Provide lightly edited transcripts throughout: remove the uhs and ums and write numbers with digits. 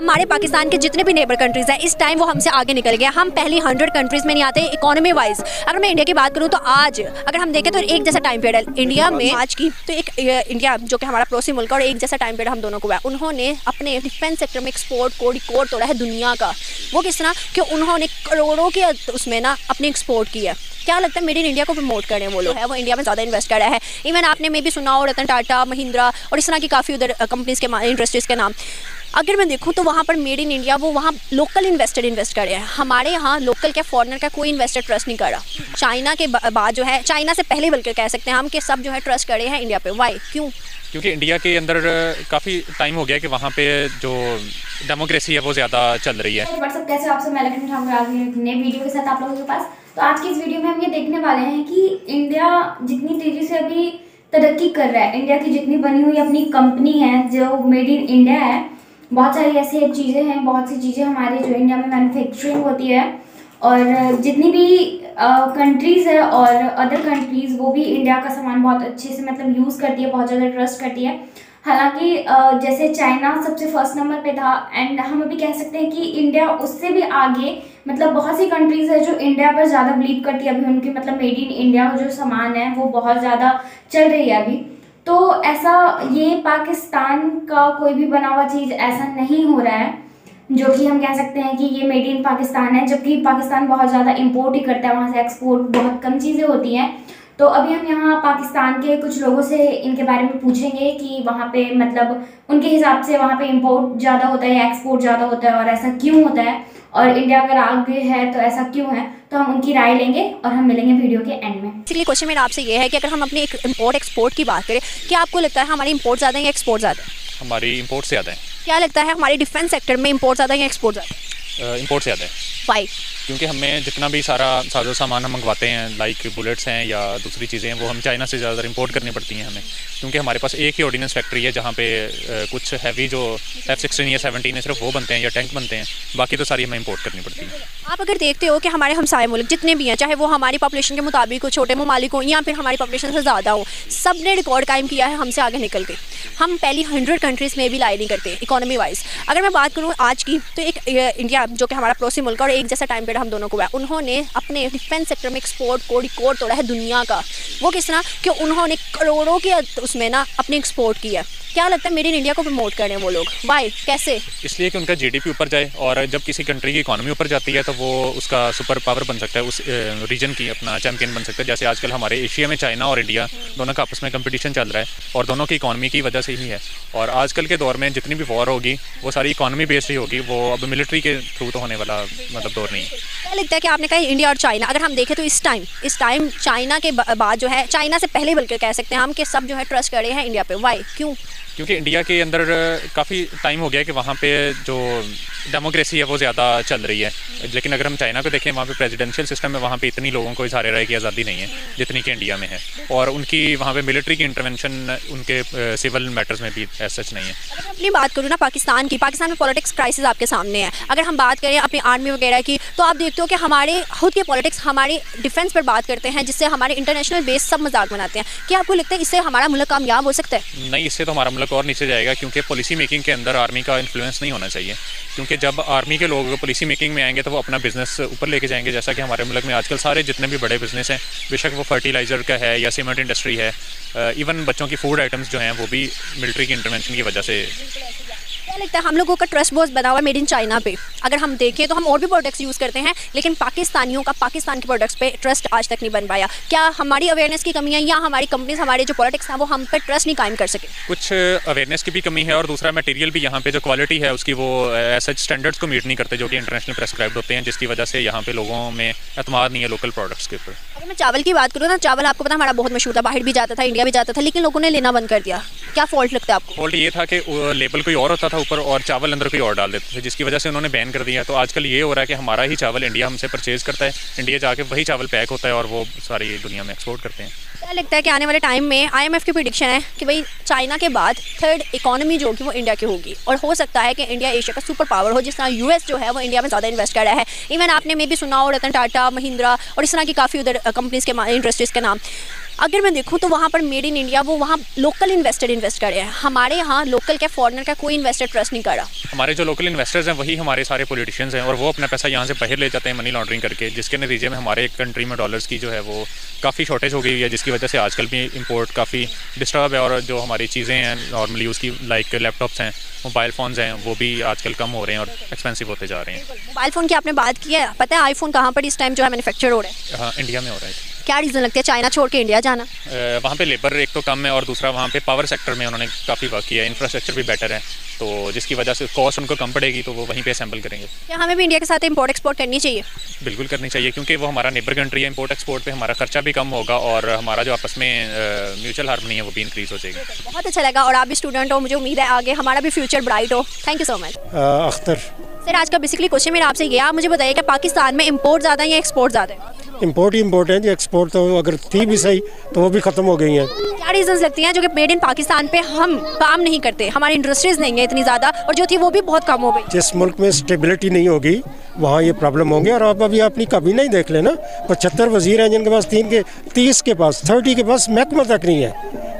हमारे पाकिस्तान के जितने भी नेबर कंट्रीज़ हैं इस टाइम वो हमसे आगे निकल गए। हम पहली 100 कंट्रीज़ में नहीं आते इकोनॉमी वाइज। अगर मैं इंडिया की बात करूँ तो आज अगर हम देखें तो एक जैसा टाइम पीरियड इंडिया में आज की तो एक इंडिया जो कि हमारा पड़ोसी मुल्क और एक जैसा टाइम पीरियड हम दोनों को है। उन्होंने अपने डिफेंस सेक्टर में एक्सपोर्ट को रिकॉर्ड तोड़ा है दुनिया का। वो किस तरह कि उन्होंने करोड़ों के उसमें ना अपनी एक्सपोर्ट की है। क्या लगता है मेड इन इंडिया को प्रमोट करें वो लोग है वो इंडिया में ज़्यादा इन्वेस्ट कर रहा है। इवन आपने में भी सुना हो रतन टाटा, महिंद्रा और इस तरह की काफ़ी उधर कंपनीज़ के इंडस्ट्रीज़ के नाम। अगर मैं देखूँ तो वहाँ पर मेड इन इंडिया वो वहाँ लोकल इन्वेस्टर इन्वेस्ट कर रहे हैं। हमारे यहाँ लोकल क्या फॉरेनर का कोई इन्वेस्टर ट्रस्ट नहीं कर रहा। चाइना के बाद जो है चाइना से पहले बल्कि कह सकते हैं हम कि सब जो है ट्रस्ट कर रहे हैं इंडिया पे। वाई क्यों? क्योंकि इंडिया के अंदर काफ़ी टाइम हो गया कि वहाँ पे जो डेमोक्रेसी है वो ज़्यादा चल रही है। व्हाट्सअप कैसे आपसे मैं लक्ष्मी ठाकुर आ गई एक नए वीडियो के साथ आप लोगों के पास। तो आज की इस वीडियो में हम ये देखने वाले हैं कि इंडिया जितनी तेज़ी से अभी तरक्की कर रहा है, इंडिया की जितनी बनी हुई अपनी कंपनी है जो मेड इन इंडिया है, बहुत सारी ऐसी चीज़ें हैं, बहुत सी चीज़ें हमारे जो इंडिया में मैन्युफैक्चरिंग होती है और जितनी भी कंट्रीज़ है और अदर कंट्रीज़ वो भी इंडिया का सामान बहुत अच्छे से मतलब यूज़ करती है, बहुत ज़्यादा ट्रस्ट करती है। हालांकि जैसे चाइना सबसे फर्स्ट नंबर पे था एंड हम अभी कह सकते हैं कि इंडिया उससे भी आगे मतलब बहुत सी कंट्रीज़ है जो इंडिया पर ज़्यादा बिलीव करती है। अभी उनकी मतलब मेड इन इंडिया जो सामान है वो बहुत ज़्यादा चल रही है अभी। तो ऐसा ये पाकिस्तान का कोई भी बना हुआ चीज़ ऐसा नहीं हो रहा है जो कि हम कह सकते हैं कि ये मेड इन पाकिस्तान है, जबकि पाकिस्तान बहुत ज़्यादा इंपोर्ट ही करता है, वहाँ से एक्सपोर्ट बहुत कम चीज़ें होती हैं। तो अभी हम यहाँ पाकिस्तान के कुछ लोगों से इनके बारे में पूछेंगे कि वहाँ पे मतलब उनके हिसाब से वहाँ पे इंपोर्ट ज़्यादा होता है या एक्सपोर्ट ज़्यादा होता है और ऐसा क्यों होता है, और इंडिया अगर आगे है तो ऐसा क्यों है। तो हम उनकी राय लेंगे और हम मिलेंगे वीडियो के एंड में। इसलिए क्वेश्चन मेरा आपसे ये है कि अगर हम अपनी इंपोर्ट एक्सपोर्ट की बात करें, क्या आपको लगता है हमारी इंपोर्ट ज़्यादा है या एक्सपोर्ट ज़्यादा है? हमारी इंपोर्ट से ज़्यादा है। क्या लगता है हमारे डिफेंस सेक्टर में इंपोर्ट ज़्यादा है या एक्सपोर्ट ज़्यादा है? इंपोर्ट से ज़्यादा है। वाई? क्योंकि हमें जितना भी सारा साजो सामान हम मंगवाते हैं लाइक बुलेट्स हैं या दूसरी चीज़ें हैं वो हम चाइना से ज़्यादा इंपोर्ट करनी पड़ती हैं हमें, क्योंकि हमारे पास एक ही ऑर्डिनेंस फैक्ट्री है जहाँ पे कुछ हैवी जो F-16 या 17 है सिर्फ वो बनते हैं या टैंक बनते हैं, बाकी तो सारी हमें इंपोर्ट करनी पड़ती है। आप अगर देखते हो कि हमारे हमसाए मुल्क जितने भी हैं, चाहे वो हमारी पॉपुलेशन के मुताबिक हो, छोटे ममालिक हो या फिर हमारी पॉपुलेशन से ज़्यादा हो, सब ने रिकॉर्ड कायम किया है, हमसे आगे निकल गए। हम पहली 100 कंट्रीज़ में भी लाई नहीं करते इकोनॉमी वाइज। अगर मैं बात करूँ आज की तो एक इंडिया जो कि हमारा पड़ोसी मुल्क और एक जैसा टाइम पीरियड हम दोनों को है, उन्होंने अपने डिफेंस सेक्टर में एक्सपोर्ट को रिकॉर्ड तोड़ा है दुनिया का। वो किस तरह कि उन्होंने करोड़ों के उसमें ना अपनी एक्सपोर्ट की है। क्या लगता है मेड इन इंडिया को प्रमोट करें वो लोग? वाई? कैसे? इसलिए कि उनका जीडीपी ऊपर जाए, और जब किसी कंट्री की इकोनॉमी ऊपर जाती है तो वो उसका सुपर पावर बन सकता है, उस रीजन की अपना चैंपियन बन सकता है। जैसे आजकल हमारे एशिया में चाइना और इंडिया दोनों का आपस में कंपटीशन चल रहा है और दोनों की इकोनॉमी की वजह से ही है। और आजकल के दौर में जितनी भी वॉर होगी वो सारी इकोनॉमी बेस्ड ही होगी, वो अब मिलिट्री के थ्रू तो होने वाला मतलब दौर नहीं है। क्या लगता है कि आपने कहा इंडिया और चाइना, अगर हम देखें तो इस टाइम चाइना के बाद जो है चाइना से पहले बल्कि कह सकते हैं हम कि सब जो है ट्रस्ट कर रहे हैं इंडिया पे। वाई? क्यों? क्योंकि इंडिया के अंदर काफ़ी टाइम हो गया कि वहाँ पे जो डेमोक्रेसी है वो ज़्यादा चल रही है। लेकिन अगर हम चाइना को देखें वहाँ पे प्रेसिडेंशियल सिस्टम में वहाँ पे इतनी लोगों को इज़हार राय की आज़ादी नहीं है जितनी कि इंडिया में है, और उनकी वहाँ पे मिलिट्री की इंटरवेंशन उनके सिविल मैटर्स में भी ऐसा सच नहीं है। अगर मैं अपनी बात करूँ ना पाकिस्तान में पॉलिटिक्स क्राइसिस आपके सामने है। अगर हम बात करें अपनी आर्मी वगैरह की तो आप देखते हो कि हमारे खुद के पॉलिटिक्स हमारे डिफेंस पर बात करते हैं, जिससे हमारे इंटरनेशनल बेस सब मजाक बनाते हैं। क्या आपको लगता है इससे हमारा मुल्क कामयाब हो सकता है? नहीं, इससे तो हमारा मुल्क और नीचे जाएगा, क्योंकि पॉलिसी मेकिंग के अंदर आर्मी का इन्फ्लुएंस नहीं होना चाहिए। क्योंकि जब आर्मी के लोग पॉलिसी मेकिंग में आएंगे तो वो अपना बिजनेस ऊपर लेके जाएंगे। जैसा कि हमारे मुल्क में आजकल सारे जितने भी बड़े बिजनेस हैं, बेशक वो फर्टिलाइज़र का है या सीमेंट इंडस्ट्री है, इवन बच्चों की फूड आइटम्स जो हैं वो भी मिलिट्री की इंटरवेंशन की वजह से। क्या लगता है हम लोगों का ट्रस्ट बहुत बना हुआ है मेड इन चाइना पे? अगर हम देखें तो हम और भी प्रोडक्ट्स यूज़ करते हैं, लेकिन पाकिस्तानियों का पाकिस्तान के प्रोडक्ट्स पे ट्रस्ट आज तक नहीं बन पाया। क्या हमारी अवेयरनेस की कमी है या हमारी कंपनीज हमारे जो प्रोडक्ट्स हैं वो हम पे ट्रस्ट नहीं कायम कर सके? कुछ अवेयरनेस की भी कमी है, और दूसरा मटेरियल भी यहाँ पे जो क्वालिटी है उसकी वो ऐसे स्टैंडर्ड्स को मीट नहीं करते जो कि इंटरनेशनल प्रेस्क्राइब्ड होते हैं, जिसकी वजह से यहाँ पे लोगों में एतमाद नहीं है लोकल प्रोडक्ट्स के ऊपर। अगर मैं चावल की बात करूँ ना, चावल आपको पता हमारा बहुत मशहूर था, बाहर भी जाता था, इंडिया भी जाता था, लेकिन लोगों ने लेना बंद कर दिया। क्या फॉल्ट लगता है आपको? फॉल्ट ये था कि लेबल कोई और होता था ऊपर और चावल अंदर कोई और डाल देते थे, जिसकी वजह से उन्होंने बैन कर दिया। तो आजकल ये हो रहा है कि हमारा ही चावल इंडिया हमसे परचेज़ करता है, इंडिया जाके वही चावल पैक होता है और वो सारी दुनिया में एक्सपोर्ट करते हैं। क्या लगता है कि आने वाले टाइम में IMF की प्रेडिक्शन है कि भाई चाइना के बाद थर्ड इकोनॉमी जो होगी वो इंडिया की होगी, और हो सकता है कि इंडिया एशिया का सुपर पावर हो, जिस तरह US जो है वो इंडिया में ज़्यादा इन्वेस्ट कर रहा है। इवन आपने में भी सुना हो रतन टाटा, महिंद्रा और इस तरह की काफ़ी उधर कंपनीज़ के इंडस्ट्रीज़ के नाम। अगर मैं देखूँ तो वहाँ पर मेड इन इंडिया वो वहाँ लोकल इन्वेस्टर इन्वेस्ट कर रहे हैं, हमारे यहाँ लोकल क्या फॉरेनर का कोई इन्वेस्टर ट्रस्ट नहीं कर रहा। हमारे जो लोकल इन्वेस्टर्स हैं वही हमारे सारे पॉलिटिशियंस हैं और वो अपना पैसा यहाँ से बाहर ले जाते हैं मनी लॉन्ड्रिंग करके, जिसके नतीजे में हमारे कंट्री में डॉलर्स की जो है वो काफ़ी शॉर्टेज हो गई है, जिसकी वजह से आजकल भी इंपोर्ट काफ़ी डिस्टर्ब है। और जो हमारी चीज़ें हैं नॉर्मली उसकी लाइक लैपटॉप्स हैं, मोबाइल फ़ोन्स हैं, वो भी आजकल कम हो रहे हैं और एक्सपेंसिव होते जा रहे हैं। मोबाइल फ़ोन की आपने बात की है, पता है आईफोन कहाँ पर इस टाइम जो है मैन्युफैक्चर हो रहा है? हाँ, इंडिया में हो रहा है। क्या रीज़न लगता है चाइना छोड़ के इंडिया जाना? वहाँ पे लेबर एक तो कम है और दूसरा वहाँ पे पावर सेक्टर में उन्होंने काफ़ी वर्क किया है, इंफ्रास्ट्रक्चर भी बेटर है, तो जिसकी वजह से कॉस्ट उनको कम पड़ेगी तो वो वहीं पे असेंबल करेंगे। क्या हमें भी इंडिया के साथ इंपोर्ट एक्सपोर्ट करनी चाहिए? बिल्कुल करनी चाहिए, क्योंकि वो हमारा नेबर कंट्री है। इंपोर्ट एक्सपोर्ट पे हमारा खर्चा भी कम होगा और हमारा जो आपस में म्यूचुअल हार्मनी है वो भी इंक्रीज़ हो जाएगी। बहुत अच्छा लगा और आप भी स्टूडेंट हो, मुझे उम्मीद है आगे हमारा भी फ्यूचर ब्राइट हो। Thank you so much. Akhtar sir, आज का बेसिकली क्वेश्चन मेरा आपसे ये, आप मुझे बताइए कि पाकिस्तान में इंपोर्ट ज़्यादा है या एक्सपोर्ट ज़्यादा है? इंपोर्ट ही इंपोर्ट है जी, एक्सपोर्ट तो अगर थी भी सही तो वो भी ख़त्म हो गई हैं। क्या रीजंस लगती हैं जो कि मेड इन पाकिस्तान पे हम काम नहीं करते, हमारी इंडस्ट्रीज नहीं है इतनी ज़्यादा और जो थी वो भी बहुत कम हो गई? जिस मुल्क में स्टेबिलिटी नहीं होगी वहाँ ये प्रॉब्लम होंगे। और आप अभी अपनी कभी नहीं देख लेना, 75 वज़ीर हैं जिनके पास 30 के पास महकमा तक नहीं है,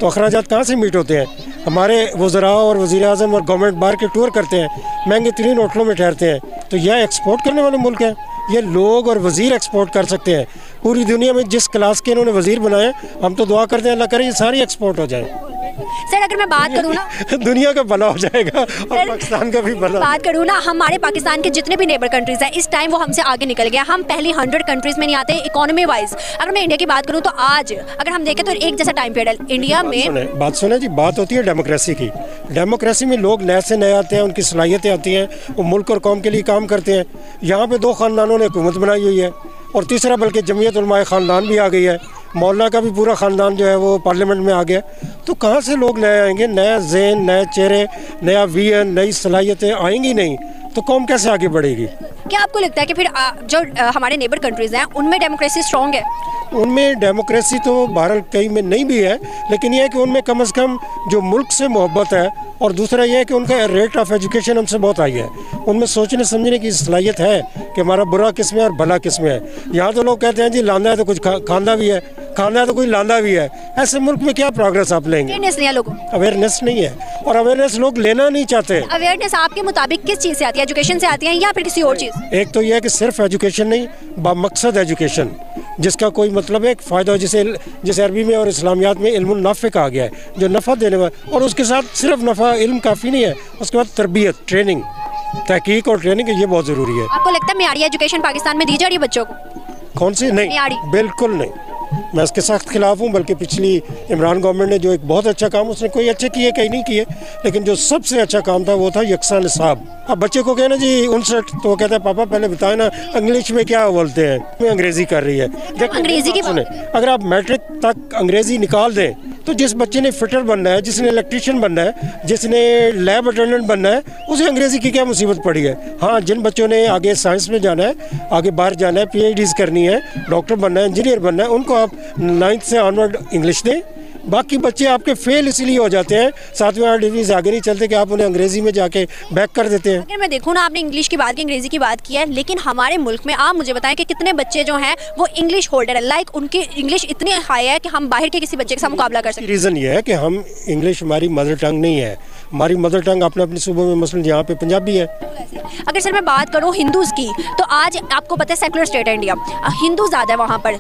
तो अखराजात कहाँ से मीट होते हैं? हमारे वज़रा और वज़ीर आज़म और गवर्नमेंट बाहर के टूर करते हैं, महंगे तरीन होटलों में ठहरते हैं, तो यह एक्सपोर्ट करने वाले मुल्क हैं। ये लोग और वज़ीर एक्सपोर्ट कर सकते हैं। पूरी दुनिया में जिस क्लास के इन्होंने वज़ीर बनाए, हम तो दुआ करते हैं अल्लाह करे ये सारी एक्सपोर्ट हो जाए। सर, अगर मैं बात करूँ ना दुनिया का भला हो जाएगा और पाकिस्तान का भी भला। बात करूँ ना, हमारे पाकिस्तान के जितने भी नेबर कंट्रीज हैं इस टाइम वो हमसे आगे निकल गया। हम पहली 100 कंट्रीज में नहीं आते इकोनॉमी वाइज। अगर मैं इंडिया की बात करूँ तो आज अगर हम देखें तो एक जैसा टाइम पीरियड इंडिया में। बात सुने जी, बात होती है डेमोक्रेसी की। डेमोक्रेसी में लोग नए से नए आते हैं, उनकी सलाहियतें आती हैं, वो मुल्क और कौम के लिए काम करते हैं। यहाँ पे 2 ख़ानदानों ने हुकूमत बनाई हुई है और तीसरा बल्कि जमीयत उलमाए ख़ानदान भी आ गई है, मौलाना का भी पूरा ख़ानदान जो है वो पार्लियामेंट में आ गया। तो कहाँ से लोग नए आएंगे? नया ज़हन, नए चेहरे, नया विजन, नई सलाहियतें आएंगी नहीं तो कौम कैसे आगे बढ़ेगी? क्या आपको लगता है कि फिर जो हमारे नेबर कंट्रीज़ हैं उनमें डेमोक्रेसी स्ट्रॉन्ग है? उनमें डेमोक्रेसी तो बहरहाल कई में नहीं भी है, लेकिन यह है कि उनमें कम से कम जो मुल्क से मोहब्बत है और दूसरा यह है कि उनका रेट ऑफ एजुकेशन हमसे बहुत हाई है। उनमें सोचने समझने की सलाहियत है कि हमारा बुरा किस में और भला किस में है। यहाँ तो लोग कहते हैं जी लांदा है तो कुछ खांदा भी है, खाना है तो कोई लांदा भी है। ऐसे मुल्क में क्या प्रोग्रेस आप लेंगे? अवेयरनेस नहीं है लोगों, अवेयरनेस नहीं है और अवेयरनेस लोग लेना नहीं चाहते। अवेयरनेस आपके मुताबिक किस चीज़ से आती है? एजुकेशन से आती है या फिर किसी और चीज़? एक तो यह है कि सिर्फ एजुकेशन नहीं, बामकसद एजुकेशन जिसका कोई मतलब है, एक फ़ायदा हो, जिसे अरबी में और इस्लामियात में इल्मुन नाफ़े कहा गया है, जो नफ़ा देने वाला। और उसके साथ सिर्फ नफ़ा इल्म काफ़ी नहीं है, उसके बाद तरबियत, ट्रेनिंग, तहकीक और ट्रेनिंग, ये बहुत ज़रूरी है। आपको लगता है मियारी एजुकेशन पाकिस्तान में दी जा रही है बच्चों को? कौन सी? नहीं, बिल्कुल नहीं। मैं इसके सख्त खिलाफ हूँ। बल्कि पिछली इमरान गवर्नमेंट ने जो एक बहुत अच्छा काम, उसने कोई अच्छे किए कहीं नहीं किए, लेकिन जो सबसे अच्छा काम था वो था यकसा निसाब। अब बच्चे को कहना जी 59, तो वो कहता है पापा पहले बताए ना इंग्लिश में क्या बोलते हैं। मैं अंग्रेज़ी कर रही है। अंग्रेज़ी की सुने, अगर आप मैट्रिक तक अंग्रेज़ी निकाल दें तो जिस बच्चे ने फिटर बनना है, जिसने इलेक्ट्रीशियन बनना है, जिसने लैब अटेंडेंट बनना है, उसे अंग्रेज़ी की क्या मुसीबत पड़ी है? हाँ, जिन बच्चों ने आगे साइंस में जाना है, आगे बाहर जाना है, PhDs करनी है, डॉक्टर बनना है, इंजीनियर बनना है, उनको आप 9th से ऑनवर्ड इंग्लिश दें। बाकी बच्चे आपके फेल इसलिए हो जाते हैं, 7वीं 8वीं डिग्री से आगे नहीं चलते कि आप उन्हें अंग्रेज़ी में जाके बैक कर देते हैं। अगर मैं देखूँ ना, आपने इंग्लिश की बात की, अंग्रेज़ी की बात की है, लेकिन हमारे मुल्क में आप मुझे बताएं कि कितने बच्चे जो हैं वो इंग्लिश होल्डर है, लाइक उनकी इंग्लिश इतनी हाई है कि हम बाहर के किसी बच्चे के साथ मुकाबला कर सकते हैं। रीज़न ये है कि हम इंग्लिश हमारी मदर टंग नहीं है। हमारी मदर टंग अपने सूबों में मसलन यहाँ पे पंजाबी है। अगर सर मैं बात करूँ हिंदूज़ की, तो आज आपको पता है सेकुलर स्टेट है इंडिया, हिंदू ज़्यादा है वहाँ पर।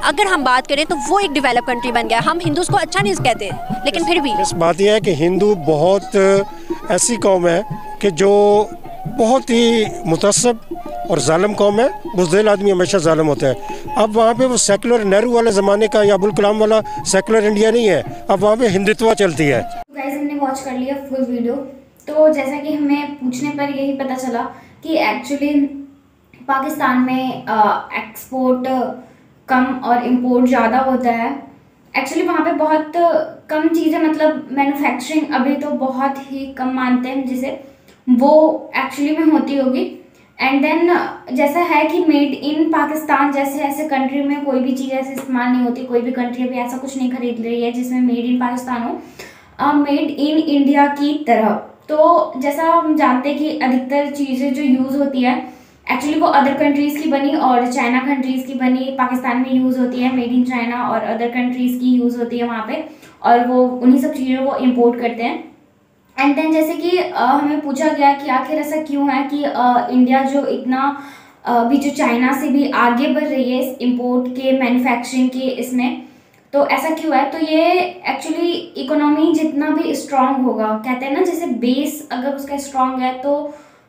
अगर हम बात करें तो वो एक डेवलप कंट्री बन गया। हम हिंदूज़ को अच्छा नहीं कहते, लेकिन फिर भी इस बात यह है कि हिंदू बहुत ऐसी कौम है कि जो बहुत ही मुतअस्सब और जालिम कौम है। बुज़दिल आदमी हमेशा जालिम होता है। अब वहाँ पे वो सेकुलर नेहरू वाले ज़माने का या अबुल कलाम वाला सेकुलर इंडिया नहीं है, अब वहाँ पे हिंदुत्व चलती है। गाइस, हमने वॉच कर लिया फुल वीडियो। तो जैसा कि हमें पूछने पर यही पता चला कि एक्चुअली पाकिस्तान में एक्सपोर्ट कम और इंपोर्ट ज़्यादा होता है। एक्चुअली वहाँ पे बहुत कम चीज़ें, मतलब मैन्युफैक्चरिंग अभी तो बहुत ही कम मानते हैं जिसे वो एक्चुअली में होती होगी। एंड देन जैसा है कि मेड इन पाकिस्तान जैसे ऐसे कंट्री में कोई भी चीज़ ऐसे इस्तेमाल नहीं होती। कोई भी कंट्री अभी ऐसा कुछ नहीं खरीद रही है जिसमें मेड इन पाकिस्तान हो, मेड इन इंडिया की तरह। तो जैसा हम जानते हैं कि अधिकतर चीज़ें जो यूज़ होती है एक्चुअली वो अदर कंट्रीज़ की बनी और चाइना कंट्रीज़ की बनी, पाकिस्तान में यूज़ होती है, मेड इन चाइना, और अदर कंट्रीज़ की यूज़ होती है वहाँ पे, और वो उन्हीं सब चीज़ों को इम्पोर्ट करते हैं। एंड देन जैसे कि हमें पूछा गया कि आखिर ऐसा क्यों है कि इंडिया जो इतना अभी जो चाइना से भी आगे बढ़ रही है इस इम्पोर्ट के, मैन्युफैक्चरिंग के इसमें, तो ऐसा क्यों है? तो ये एक्चुअली इकोनॉमी जितना भी स्ट्रांग होगा, कहते हैं ना जैसे बेस अगर उसका स्ट्रांग है तो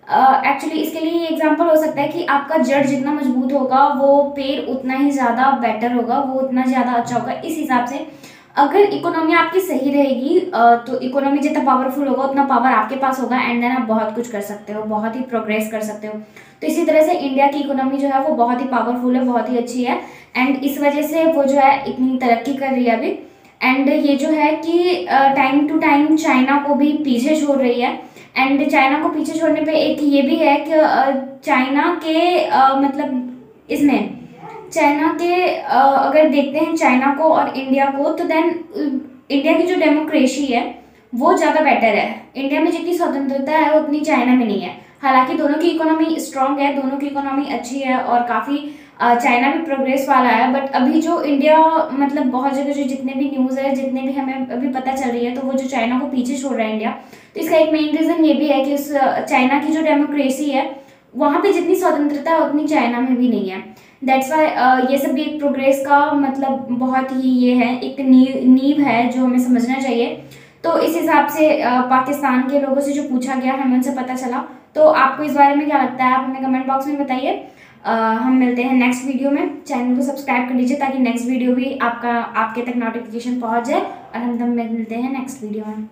एक्चुअली इसके लिए ये एग्जांपल हो सकता है कि आपका जड़ जितना मजबूत होगा वो पेड़ उतना ही ज़्यादा बेटर होगा, वो उतना ज़्यादा अच्छा होगा। इस हिसाब से अगर इकोनॉमी आपकी सही रहेगी तो इकोनॉमी जितना पावरफुल होगा उतना पावर आपके पास होगा, एंड देन आप बहुत कुछ कर सकते हो, बहुत ही प्रोग्रेस कर सकते हो। तो इसी तरह से इंडिया की इकोनॉमी जो है वो बहुत ही पावरफुल है, बहुत ही अच्छी है, एंड इस वजह से वो जो है इतनी तरक्की कर रही है अभी। एंड ये जो है कि टाइम टू टाइम चाइना को भी पीछे छोड़ रही है, एंड चाइना को पीछे छोड़ने पे एक ये भी है कि चाइना के मतलब इसमें चाइना के अगर देखते हैं चाइना को और इंडिया को, तो देन इंडिया की जो डेमोक्रेसी है वो ज़्यादा बेटर है। इंडिया में जितनी स्वतंत्रता है उतनी चाइना में नहीं है। हालांकि दोनों की इकोनॉमी स्ट्रांग है, दोनों की इकोनॉमी अच्छी है और काफ़ी चाइना भी प्रोग्रेस वाला है, बट अभी जो इंडिया मतलब बहुत जगह जो जितने भी न्यूज़ है, जितने भी हमें अभी पता चल रही है, तो वो जो चाइना को पीछे छोड़ रहा है इंडिया। तो इसका एक मेन रीज़न ये भी है कि उस चाइना की जो डेमोक्रेसी है वहाँ पे जितनी स्वतंत्रता है उतनी चाइना में भी नहीं है। दैट्स वाई ये सब भी एक प्रोग्रेस का मतलब बहुत ही ये है, एक नींव है जो हमें समझना चाहिए। तो इस हिसाब से पाकिस्तान के लोगों से जो पूछा गया हमें उनसे पता चला। तो आपको इस बारे में क्या लगता है आप हमें कमेंट बॉक्स में बताइए। हम मिलते हैं नेक्स्ट वीडियो में। चैनल को सब्सक्राइब कर लीजिए ताकि नेक्स्ट वीडियो भी आपके तक नोटिफिकेशन पहुंच जाए, और हम मिलते हैं नेक्स्ट वीडियो में।